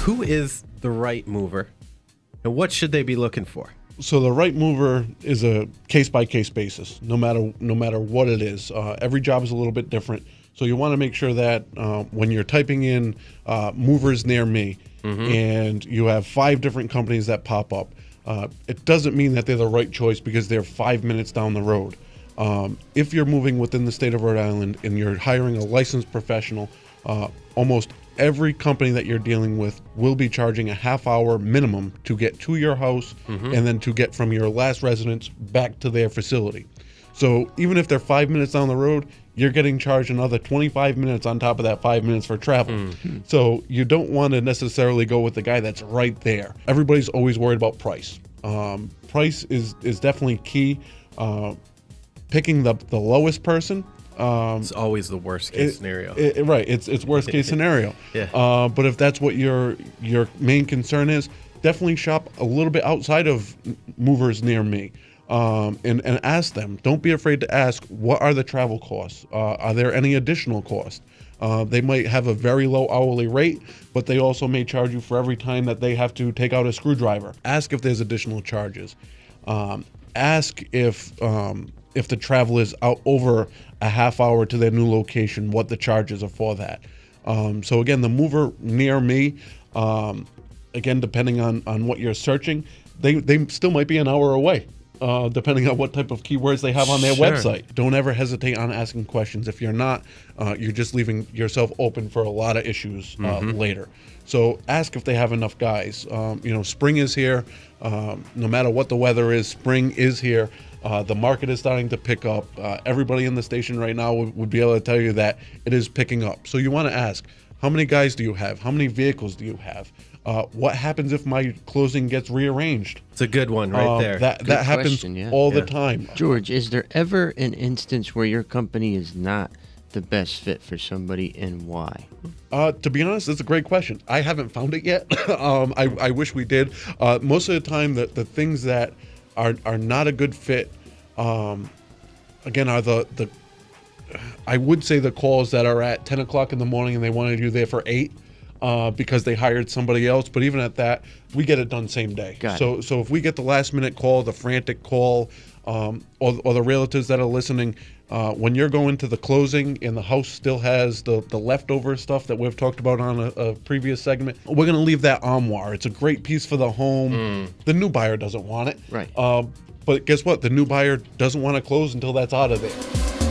Who is the right mover, and what should they be looking for? So the right mover is a case-by-case basis, no matter what it is. Every job is a little bit different. So you want to make sure that when you're typing in movers near me, and you have 5 different companies that pop up, it doesn't mean that they're the right choice because they're 5 minutes down the road. If you're moving within the state of Rhode Island and you're hiring a licensed professional, almost every company that you're dealing with will be charging a half-hour minimum to get to your house and then to get from your last residence back to their facility. So even if they're 5 minutes down the road, you're getting charged another 25 minutes on top of that 5 minutes for travel. So you don't want to necessarily go with the guy that's right there. Everybody's always worried about price. Price is definitely key. Picking the lowest person. It's always the worst case scenario. Right, it's worst case scenario. Yeah. But if that's what your main concern is, definitely shop a little bit outside of movers near me. And ask them. Don't be afraid to ask, what are the travel costs? Are there any additional costs? They might have a very low hourly rate, but they also may charge you for every time that they have to take out a screwdriver. Ask if there's additional charges. Ask if the travel is out over a half hour to their new location, what the charges are for that. So again, the mover near me, again, depending on what you're searching, they still might be an hour away. Depending on what type of keywords they have on their website. Don't ever hesitate on asking questions. If you're not, you're just leaving yourself open for a lot of issues later. So ask if they have enough guys. Spring is here. No matter what the weather is, spring is here. The market is starting to pick up. Everybody in the station right now would be able to tell you that it is picking up. So you want to ask, how many guys do you have? How many vehicles do you have? What happens if my closing gets rearranged? It's a good one right there. That happens all the time. George, is there ever an instance where your company is not the best fit for somebody, and why? To be honest, it's a great question. I haven't found it yet. I wish we did. Most of the time, the things that are not a good fit, again, are the I would say the calls that are at 10 o'clock in the morning and they wanted you there for 8. Because they hired somebody else, but even at that, we get it done same day. So if we get the last minute call, the frantic call, or the realtors that are listening, when you're going to the closing and the house still has the leftover stuff that we've talked about on a previous segment, we're going to leave that armoire. It's a great piece for the home. The new buyer doesn't want it. Right. But guess what? The new buyer doesn't want to close until that's out of there.